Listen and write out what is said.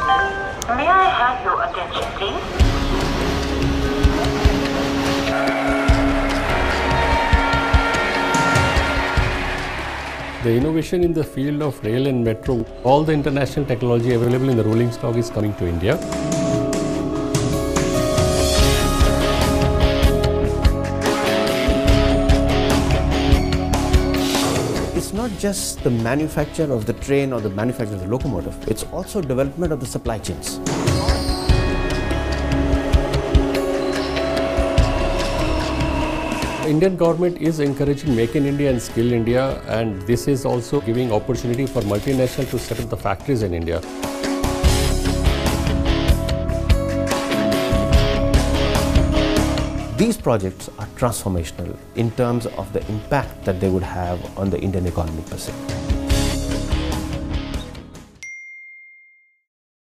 May I have your attention, please? The innovation in the field of rail and metro, all the international technology available in the rolling stock is coming to India. It's not just the manufacture of the train or the manufacture of the locomotive, it's also development of the supply chains. Indian government is encouraging Make in India and Skill India, and this is also giving opportunity for multinational to set up the factories in India. These projects are transformational in terms of the impact that they would have on the Indian economy per se.